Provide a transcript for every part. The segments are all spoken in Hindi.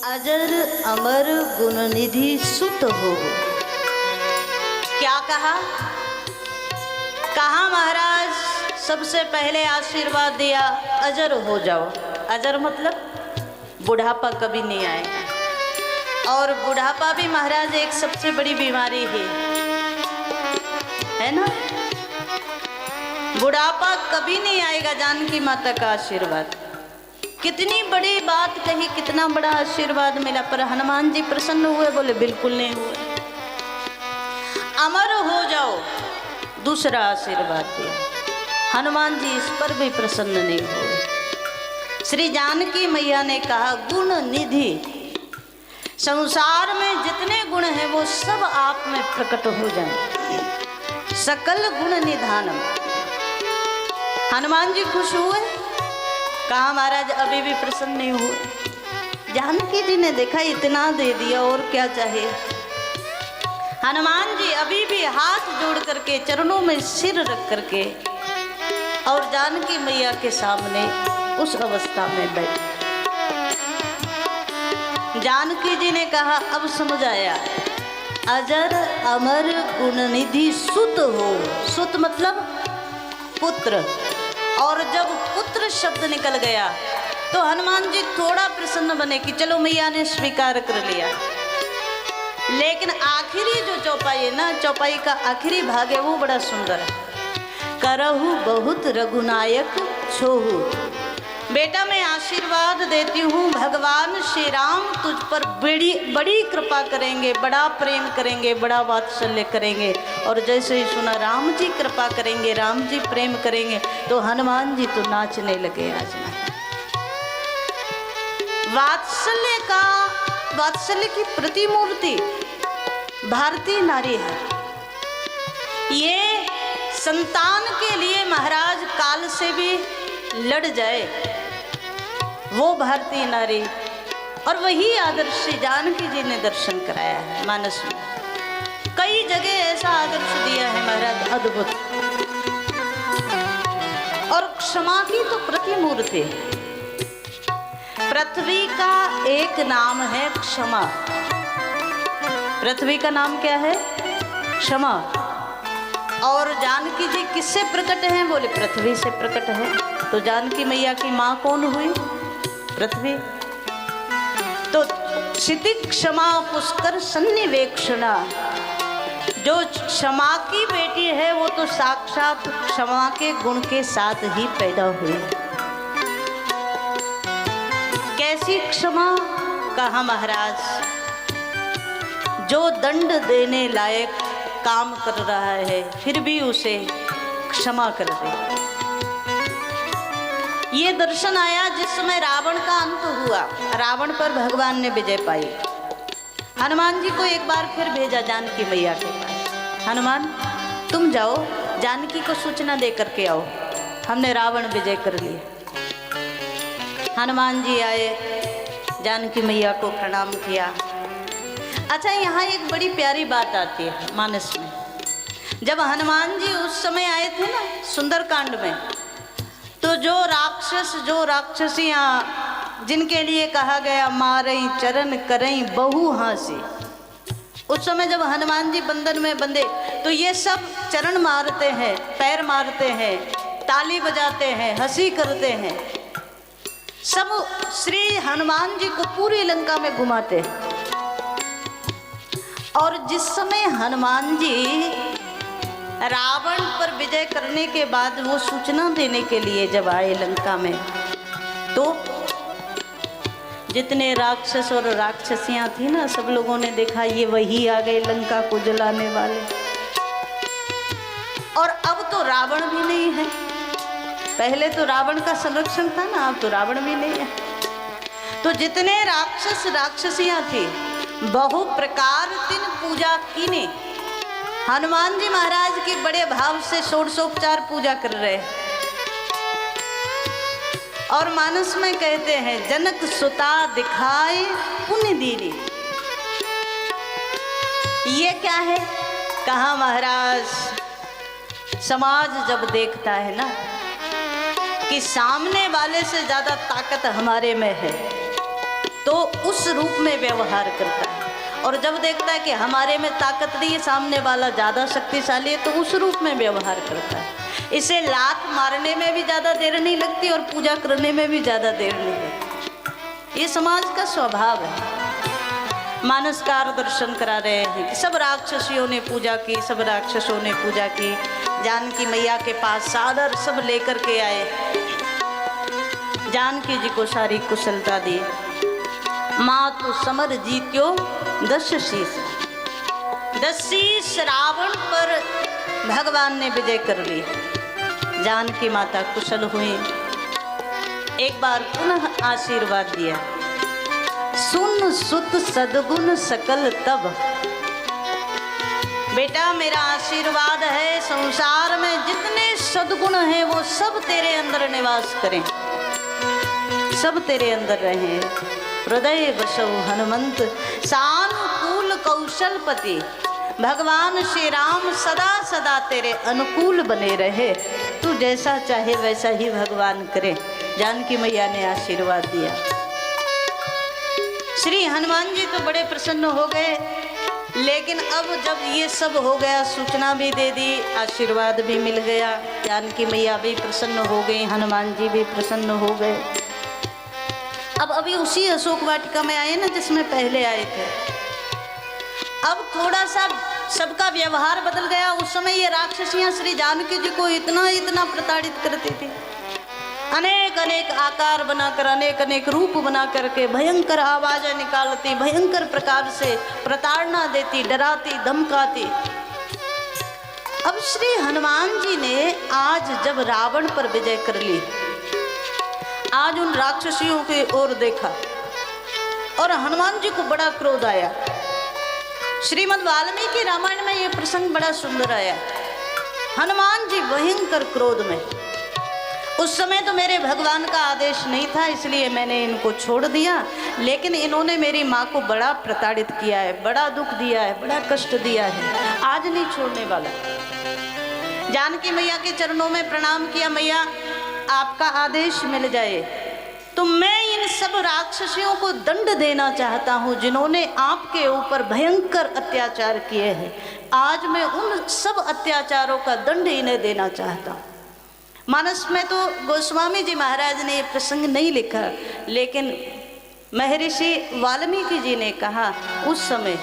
अजर अमर गुण निधि सुत हो। क्या कहा? कहा महाराज सबसे पहले आशीर्वाद दिया अजर हो जाओ। अजर मतलब बुढ़ापा कभी नहीं आएगा। और बुढ़ापा भी महाराज एक सबसे बड़ी बीमारी है ना। बुढ़ापा कभी नहीं आएगा। जानकी माता का आशीर्वाद, कितनी बड़ी बात कही, कितना बड़ा आशीर्वाद मिला, पर हनुमान जी प्रसन्न हुए? बोले बिल्कुल नहीं हुए। अमर हो जाओ, दूसरा आशीर्वाद दिया। हनुमान जी इस पर भी प्रसन्न नहीं हुए। श्री जानकी मैया ने कहा गुण निधि, संसार में जितने गुण हैं वो सब आप में प्रकट हो जाएं। सकल गुण निधानम। हनुमान जी खुश हुए? कहा महाराज अभी भी प्रसन्न नहीं हुए। जानकी जी ने देखा इतना दे दिया और क्या चाहिए। हनुमान जी अभी भी हाथ जोड़ करके चरणों में सिर रख करके और जानकी मैया के सामने उस अवस्था में बैठे। जानकी जी ने कहा अब समझ आया, अजर अमर गुण निधि सुत हो। सुत मतलब पुत्र। और जब पुत्र शब्द निकल गया तो हनुमान जी थोड़ा प्रसन्न बने कि चलो मैया ने स्वीकार कर लिया। लेकिन आखिरी जो चौपाई है ना, चौपाई का आखिरी भाग है वो बड़ा सुंदर है। करहु बहुत रघुनायक छोहु। बेटा मैं आशीर्वाद देती हूँ, भगवान श्री राम तुझ पर बड़ी कृपा करेंगे, बड़ा प्रेम करेंगे, बड़ा वात्सल्य करेंगे। और जैसे ही सुना राम जी कृपा करेंगे, राम जी प्रेम करेंगे, तो हनुमान जी तो नाचने लगे। आज वात्सल्य की प्रतिमूर्ति भारतीय नारी है। ये संतान के लिए महाराज काल से भी लड़ जाए, वो भारतीय नारी। और वही आदर्श जानकी जी ने दर्शन कराया है मानस में। कई जगह ऐसा आदर्श दिया है महाराज, अद्भुत। और क्षमा की तो प्रतिमूर्ति। पृथ्वी का एक नाम है क्षमा। पृथ्वी का नाम क्या है? क्षमा। और जानकी जी किससे प्रकट हैं? बोले पृथ्वी से प्रकट है। तो जानकी मैया की माँ कौन हुई? पृथ्वी। तो क्षिति क्षमा पुष्कर सन्निवेक्षणा, जो क्षमा की बेटी है वो तो साक्षात क्षमा के गुण के साथ ही पैदा हुई। कैसी क्षमा? कहा महाराज जो दंड देने लायक काम कर रहा है फिर भी उसे क्षमा कर दे। ये दर्शन आया जिस समय रावण का अंत हुआ, रावण पर भगवान ने विजय पाई। हनुमान जी को एक बार फिर भेजा जानकी मैया के पास। हनुमान तुम जाओ, जानकी को सूचना दे करके आओ, हमने रावण विजय कर लिया। हनुमान जी आए, जानकी मैया को प्रणाम किया। अच्छा, यहाँ एक बड़ी प्यारी बात आती है मानस में। जब हनुमान जी उस समय आए थे ना सुंदरकांड में, तो जो राक्षसियाँ जिनके लिए कहा गया मारई चरण करई बहु हासी, उस समय जब हनुमान जी बंधन में बंधे तो ये सब चरण मारते हैं, पैर मारते हैं, ताली बजाते हैं, हंसी करते हैं, सब श्री हनुमान जी को पूरी लंका में घुमाते हैं। और जिस समय हनुमान जी रावण पर विजय करने के बाद वो सूचना देने के लिए जब आए लंका में, तो जितने राक्षस और राक्षसियां थी ना, सब लोगों ने देखा ये वही आ गए लंका को जलाने वाले। और अब तो रावण भी नहीं है। पहले तो रावण का संरक्षण था ना, अब तो रावण भी नहीं है। तो जितने राक्षस राक्षसियां थी बहु प्रकार तिन पूजा कीने। हनुमान जी महाराज की बड़े भाव से षोडशोपचार पूजा कर रहे हैं। और मानस में कहते हैं जनक सुता दिखाए पुण्य दीदी। ये क्या है? कहा महाराज समाज जब देखता है ना कि सामने वाले से ज्यादा ताकत हमारे में है, तो उस रूप में व्यवहार करता है। और जब देखता है कि हमारे में ताकत नहीं है, सामने वाला ज़्यादा शक्तिशाली है, तो उस रूप में व्यवहार करता है। इसे लात मारने में भी ज़्यादा देर नहीं लगती और पूजा करने में भी ज़्यादा देर नहीं लगती। ये समाज का स्वभाव है। मानसकार दर्शन करा रहे हैं कि सब राक्षसियों ने पूजा की, सब राक्षसों ने पूजा की। जानकी मैया के पास सादर सब लेकर के आए, जानकी जी को सारी कुशलता दी। माँ तो समर जीत्यो 10 शीश, 10 शीश रावण पर भगवान ने विजय कर ली। जानकी माता कुशल हुई। एक बार पुनः आशीर्वाद दिया, सुन सुत सद्गुण सकल तब। बेटा मेरा आशीर्वाद है, संसार में जितने सद्गुण हैं वो सब तेरे अंदर निवास करें, सब तेरे अंदर रहें। हृदय बसौ हनुमंत सानुकूल कौशलपति। भगवान श्री राम सदा सदा तेरे अनुकूल बने रहे, तू जैसा चाहे वैसा ही भगवान करे। जानकी मैया ने आशीर्वाद दिया। श्री हनुमान जी तो बड़े प्रसन्न हो गए, लेकिन अब जब ये सब हो गया, सूचना भी दे दी, आशीर्वाद भी मिल गया, जानकी मैया भी प्रसन्न हो गई, हनुमान जी भी प्रसन्न हो गए। अब अभी उसी अशोक वाटिका में आए ना जिसमें पहले आए थे। अब थोड़ा सा सबका व्यवहार बदल गया। उस समय ये राक्षसियां श्री जानकी जी को इतना इतना प्रताड़ित करती थी, अनेक अनेक आकार बनाकर, अनेक अनेक रूप बना करके भयंकर आवाजें निकालती, भयंकर प्रकार से प्रताड़ना देती, डराती, धमकाती। अब श्री हनुमान जी ने आज जब रावण पर विजय कर ली, आज उन राक्षसियों की ओर देखा और हनुमान जी को बड़ा क्रोध आया। श्रीमद् वाल्मीकि रामायण में ये प्रसंग बड़ा सुंदर आया। हनुमान जी भयंकर क्रोध में। उस समय तो मेरे भगवान का आदेश नहीं था, इसलिए मैंने इनको छोड़ दिया, लेकिन इन्होंने मेरी माँ को बड़ा प्रताड़ित किया है, बड़ा दुख दिया है, बड़ा कष्ट दिया है, आज नहीं छोड़ने वाला। जानकी मैया के चरणों में प्रणाम किया, मैया आपका आदेश मिल जाए तो मैं इन सब राक्षसियों को दंड देना चाहता हूँ जिन्होंने आपके ऊपर भयंकर अत्याचार किए हैं। आज मैं उन सब अत्याचारों का दंड इन्हें देना चाहता हूँ। मानस में तो गोस्वामी जी महाराज ने ये प्रसंग नहीं लिखा, लेकिन महर्षि वाल्मीकि जी ने कहा उस समय,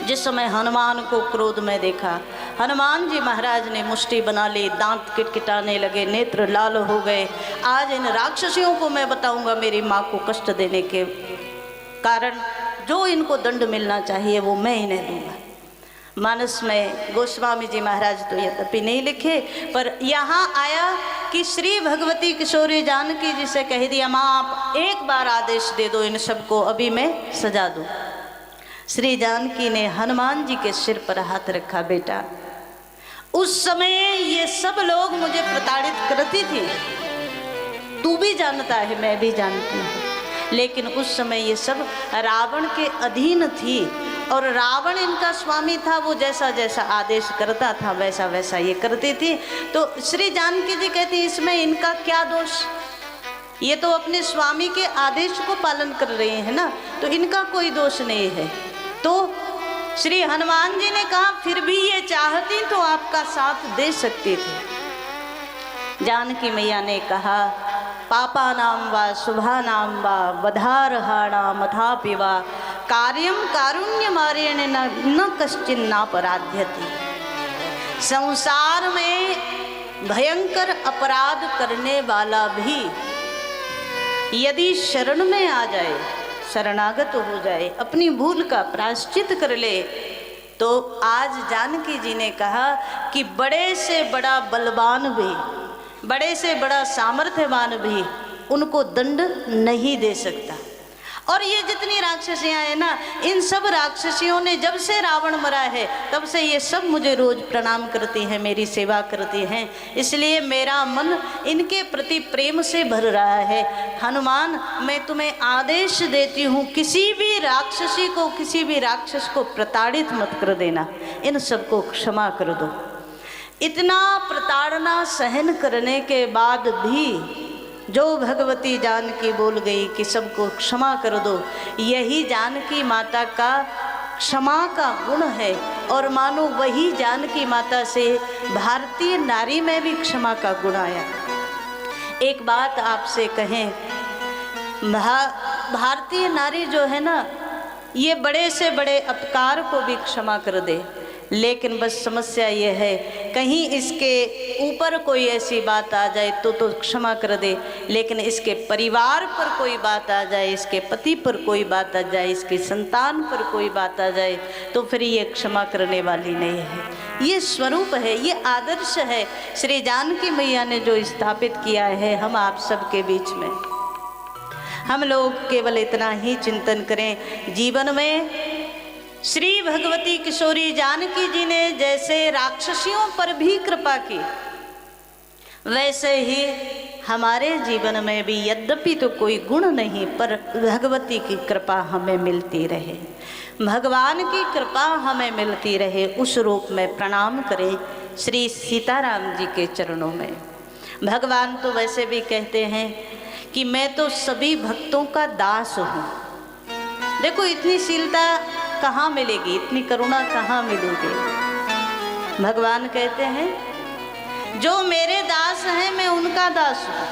जिस समय हनुमान को क्रोध में देखा, हनुमान जी महाराज ने मुष्टि बना ली, दांत किटकिटाने लगे, नेत्र लाल हो गए। आज इन राक्षसियों को मैं बताऊंगा मेरी माँ को कष्ट देने के कारण जो इनको दंड मिलना चाहिए वो मैं इन्हें दूंगा। मानस में गोस्वामी जी महाराज तो यद्यपि नहीं लिखे, पर यहाँ आया कि श्री भगवती किशोरी जानकी जी से कह दिया, माँ आप एक बार आदेश दे दो, इन सबको अभी मैं सजा दूँ। श्री जानकी ने हनुमान जी के सिर पर हाथ रखा, बेटा उस समय ये सब लोग मुझे प्रताड़ित करती थी, तू भी जानता है, मैं भी जानती हूँ, लेकिन उस समय ये सब रावण के अधीन थी और रावण इनका स्वामी था। वो जैसा जैसा आदेश करता था वैसा वैसा ये करती थी। तो श्री जानकी जी कहती इसमें इनका क्या दोष, ये तो अपने स्वामी के आदेश को पालन कर रही है ना, तो इनका कोई दोष नहीं है। तो श्री हनुमान जी ने कहा फिर भी ये चाहती तो आपका साथ दे सकती थी। जानकी मैया ने कहा पापा नाम वा शुभा नाम वा वधारहाणाम अथापि वा कार्यम कारुण्य मारेण न कश्चिन नापराध्यति। संसार में भयंकर अपराध करने वाला भी यदि शरण में आ जाए, शरणागत हो जाए, अपनी भूल का प्रायश्चित कर ले, तो आज जानकी जी ने कहा कि बड़े से बड़ा बलवान भी, बड़े से बड़ा सामर्थ्यवान भी उनको दंड नहीं दे सकता। और ये जितनी राक्षसियाँ हैं ना, इन सब राक्षसियों ने जब से रावण मरा है तब से ये सब मुझे रोज प्रणाम करती हैं, मेरी सेवा करती हैं, इसलिए मेरा मन इनके प्रति प्रेम से भर रहा है। हनुमान मैं तुम्हें आदेश देती हूँ, किसी भी राक्षसी को, किसी भी राक्षस को प्रताड़ित मत कर देना, इन सबको क्षमा कर दो। इतना प्रताड़ना सहन करने के बाद भी जो भगवती जानकी बोल गई कि सबको क्षमा कर दो, यही जानकी माता का क्षमा का गुण है। और मानो वही जानकी माता से भारतीय नारी में भी क्षमा का गुण आया। एक बात आपसे कहें, भारतीय नारी जो है ना, ये बड़े से बड़े अपकार को भी क्षमा कर दे, लेकिन बस समस्या ये है कहीं इसके ऊपर कोई ऐसी बात आ जाए तो क्षमा कर दे, लेकिन इसके परिवार पर कोई बात आ जाए, इसके पति पर कोई बात आ जाए, इसकी संतान पर कोई बात आ जाए तो फिर ये क्षमा करने वाली नहीं है। ये स्वरूप है, ये आदर्श है श्री जानकी मैया ने जो स्थापित किया है हम आप सबके बीच में। हम लोग केवल इतना ही चिंतन करें, जीवन में श्री भगवती किशोरी जानकी जी ने जैसे राक्षसियों पर भी कृपा की, वैसे ही हमारे जीवन में भी यद्यपि तो कोई गुण नहीं पर भगवती की कृपा हमें मिलती रहे, भगवान की कृपा हमें मिलती रहे, उस रूप में प्रणाम करें श्री सीताराम जी के चरणों में। भगवान तो वैसे भी कहते हैं कि मैं तो सभी भक्तों का दास हूँ। देखो इतनी शीलता कहाँ मिलेगी, इतनी करुणा कहाँ मिलेगी। भगवान कहते हैं जो मेरे दास हैं मैं उनका दास हूँ।